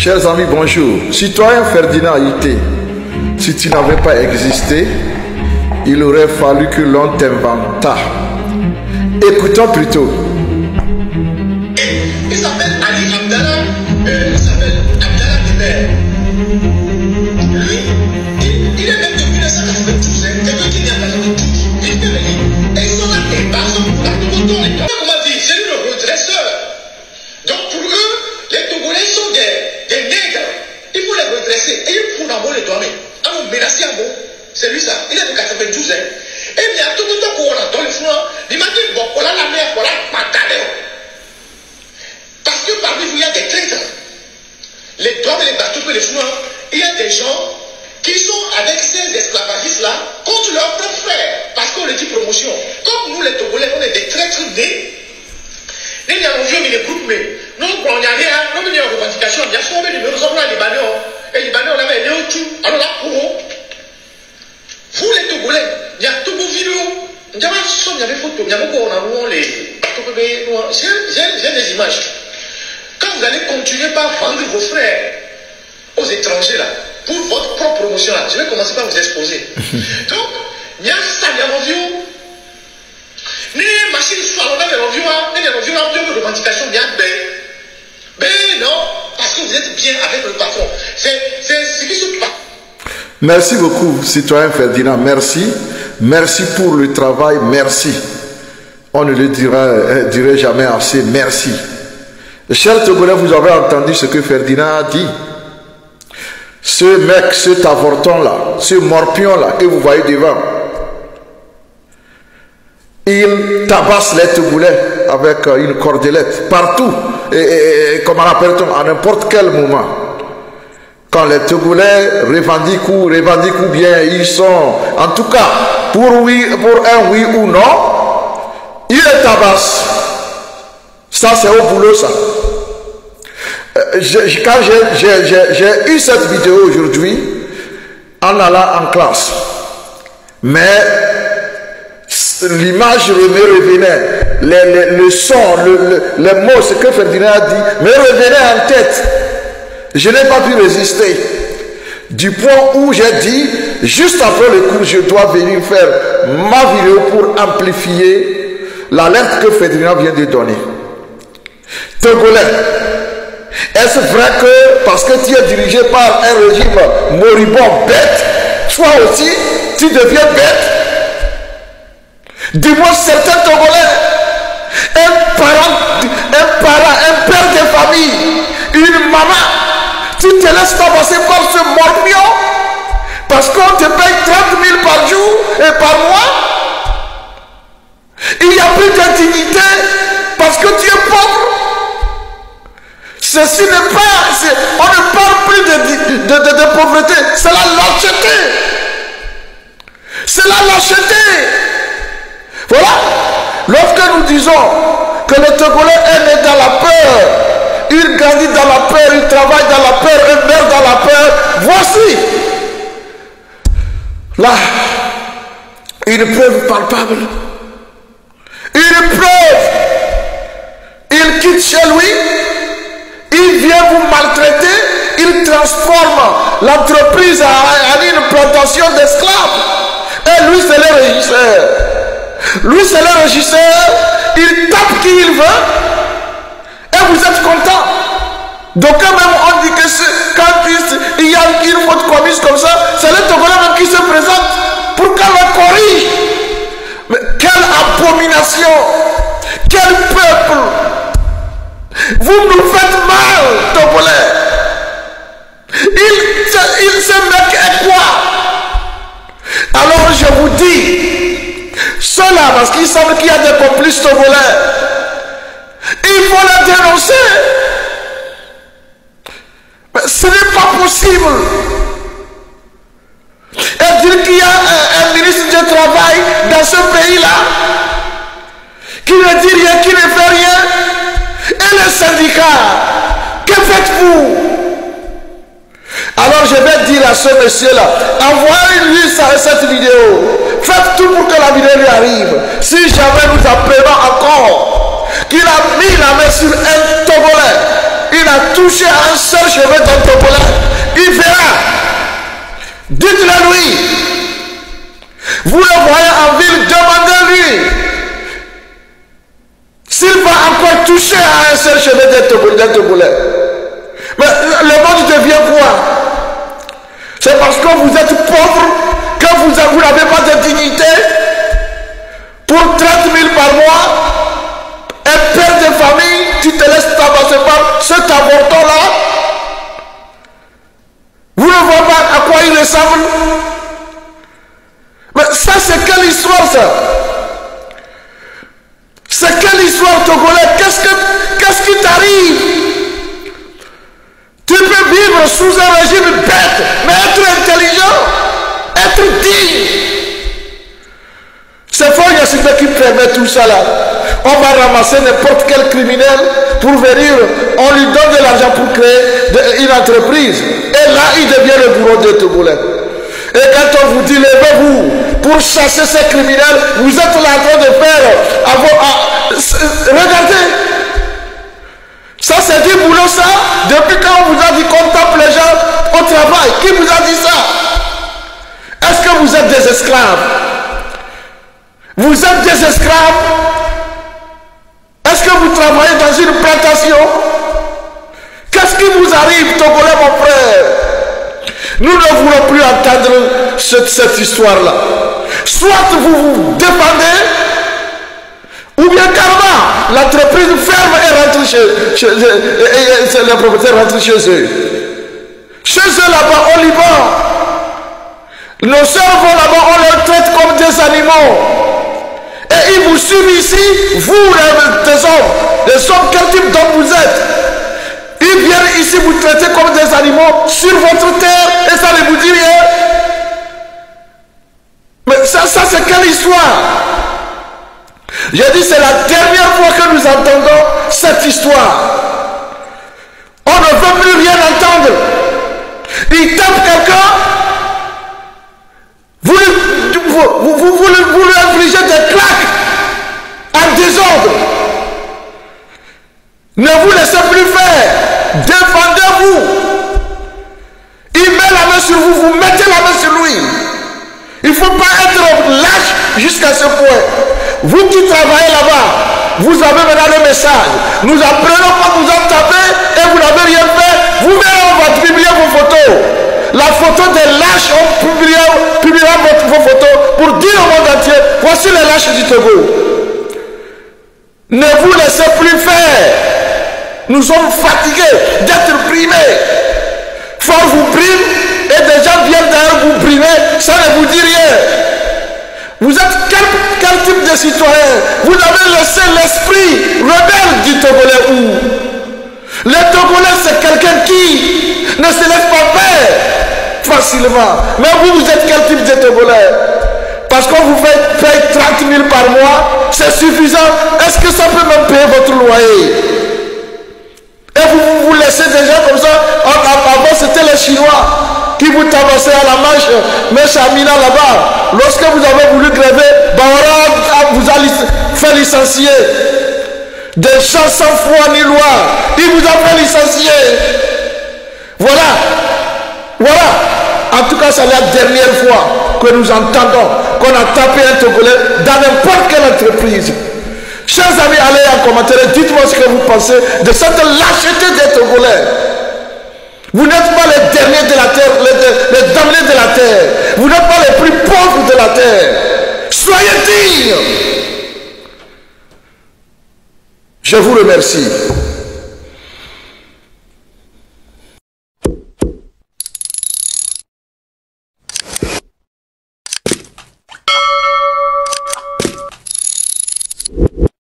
Chers amis, bonjour. Citoyen Ferdinand Ité, si tu n'avais pas existé, il aurait fallu que l'on t'inventât. Écoutons plutôt. Il s'appelle Ali Abdallah, il s'appelle Abdallah Demer. Lui, il est même de 1992, quelqu'un qui vient de 92. Il fait venir. Et ils sont là, les personnes, comment dire, c'est lui le redresseur. Donc pour eux, les Togolais sont des nègres. Il faut les redresser. Et il faut d'abord les donner. Alors menacé à bon, c'est lui ça. Il est de 92 ans. Et il y a tout le temps qu'on a dans le front. Il m'a dit, bon, on a la mer, on a la patate. Parce que parmi vous, il y a des traîtres. Les doigts et les bateaux et les fous, il y a des gens qui sont avec ces esclavagistes-là contre leurs propres frères. Parce qu'on les dit promotion. Comme nous, les Togolais, on est des traîtres nés. Nous, il y a un vieux, mais les groupes, mais nous, on n'y a rien. Nous, il y a une revendication. Il y a souvent des numéros, nous sommes là, les Libanais. Et les Libanais, on avait les Léotou. Alors là, pour vous, les Togolais, il y a tout vos vidéos. Il y a des photos. Il y a beaucoup, on a les bateaux bébés. J'ai des images. Quand vous allez continuer par vendre vos frères aux étrangers là, pour votre propre promotion là, je vais commencer par vous exposer. Donc, il y a ça, il y a l'environ. Les machines sont dans les environ, les environ, il y a une revendication, il y a B, non, parce que vous êtes bien avec le patron. C'est ce qui se passe. Merci beaucoup, citoyen Ferdinand, merci. Merci pour le travail, merci. On ne le dirait jamais assez, merci. Chers Togolais, vous avez entendu ce que Ferdinand a dit. Ce mec, cet avorton-là, ce morpion-là que vous voyez devant, il tabasse les Togolais avec une cordelette partout, et comme on appelle-t-on, à n'importe quel moment. Quand les Togolais revendiquent ou bien ils sont, en tout cas, pour un oui ou non, il les tabasse. Ça, c'est au boulot, ça. Quand j'ai eu cette vidéo aujourd'hui, en allant en classe, mais l'image me revenait, le son, les mots, ce que Ferdinand a dit, me revenait en tête. Je n'ai pas pu résister. Du point où j'ai dit, juste après le cours, je dois venir faire ma vidéo pour amplifier l'alerte que Ferdinand vient de donner. Togolais, est-ce vrai que parce que tu es dirigé par un régime moribond bête, toi aussi tu deviens bête? Dis-moi certains Togolais, un père de famille, une maman, tu te laisses tabasser par ce morpion parce qu'on te paye 30 000 par jour et par mois? Il n'y a plus d'indignité parce que tu es pauvre. Ceci n'est pas, on ne parle plus de pauvreté, c'est la lâcheté. C'est la lâcheté. Voilà. Lorsque nous disons que le Togolais est né dans la peur, il grandit dans la peur, il travaille dans la peur, il meurt dans la peur, voici là une preuve palpable. Une preuve. Il quitte chez lui. Il vient vous maltraiter, il transforme l'entreprise en une plantation d'esclaves. Et lui, c'est le régisseur. Lui, c'est le régisseur. Il tape qui il veut. Et vous êtes content. Donc, quand même, on dit que quand il y a une faute commise comme ça, c'est le Togolais même qui se présente pour qu'on le corrige. Mais quelle abomination! Quel peuple! Vous nous faites mal, Togolais. Ce mec est quoi? Alors je vous dis, cela, parce qu'il semble qu'il y a des complices Togolais, il faut les dénoncer. Mais ce n'est pas possible. Et dire qu'il y a un ministre du Travail dans ce pays-là qui ne dit rien, qui ne fait rien. Et les syndicats, que faites-vous? Alors je vais dire à ce monsieur-là, envoyez-lui cette vidéo. Faites tout pour que la vidéo lui arrive. Si jamais nous apprenons encore qu'il a mis la main sur un Togolais, il a tout toucher à un seul cheveu d'un Togolais, il verra. Dites-le lui. Vous le voyez en ville, demandez-lui s'il va encore toucher à un seul cheveu d'un Togolais. Mais le monde devient quoi? C'est parce que vous êtes pauvre, que vous n'avez pas de dignité. Pour 30 000 par mois, un père de famille, tu te laisses tabasser par cet avorton-là. Vous ne voyez pas à quoi il ressemble? Mais ça, c'est quelle histoire, ça? C'est quelle histoire, Togolais? Qu'est-ce qui t'arrive? Tu peux vivre sous un régime bête, mais être intelligent, être digne. C'est fort, il y a ce qui permet tout ça là. On va ramasser n'importe quel criminel pour venir, on lui donne de l'argent pour créer une entreprise. Et là, il devient le bourreau des Togolais. Et quand on vous dit, levez-vous pour chasser ces criminels, vous êtes là en train de faire... regardez. Ça, c'est du boulot, ça. Depuis quand on vous a dit qu'on tape les gens au travail? Qui vous a dit ça? Est-ce que vous êtes des esclaves? Vous êtes des esclaves? Est-ce que vous travaillez dans une plantation? Qu'est-ce qui vous arrive, Togolais, mon frère? Nous ne voulons plus entendre cette histoire-là. Soit vous vous défendez, ou bien carrément, l'entreprise ferme et rentre et les propriétaires rentrent chez eux. Chez eux là-bas, au Liban, nos sœurs vont là-bas, on les traite comme des animaux. Et ils vous suivent ici, vous les hommes, quel type d'homme vous êtes? Ils viennent ici vous traiter comme des animaux sur votre terre et ça ne vous dit rien. Mais ça c'est quelle histoire? J'ai dit c'est la dernière fois que nous entendons cette histoire. On ne veut plus rien entendre. Il tape quelqu'un, vous lui infligez des claques en désordre. Ne vous laissez plus faire. Défendez-vous. Il met la main sur vous, vous mettez la main sur lui. Il ne faut pas être lâche jusqu'à ce point. Vous qui travaillez là-bas, vous avez maintenant le message. Nous apprenons quand vous en tapez et vous n'avez rien fait. Vous verrez, on va publier vos photos. La photo des lâches, on publiera vos photos pour dire au monde entier, voici les lâches du Togo. Ne vous laissez plus faire. Nous sommes fatigués d'être brimés. Faut vous brime et des gens viennent derrière vous brimer, ça ne vous dit rien. Vous êtes quel type de citoyen? Vous avez laissé l'esprit rebelle du Togolais où? Le Togolais c'est quelqu'un qui ne se laisse pas faire facilement. Mais vous êtes quel type de Togolais? Parce qu'on vous fait payer 30 000 par mois, c'est suffisant. Est-ce que ça peut même payer votre loyer? Et vous laissez des gens comme ça. Avant c'était les Chinois qui vous tabassaient à la marche, mais Chamina là-bas, lorsque vous avez voulu gréver, Bahora vous a fait licencier. Des gens sans foi ni loi, il vous a fait licencier. Voilà. En tout cas, c'est la dernière fois que nous entendons qu'on a tapé un Togolais dans n'importe quelle entreprise. Chers amis, allez en commentaire, dites-moi ce que vous pensez de cette lâcheté des Togolais. Vous n'êtes pas les derniers de la terre, les damnés de la terre. Vous n'êtes pas les plus pauvres de la terre. Soyez dignes. Je vous remercie.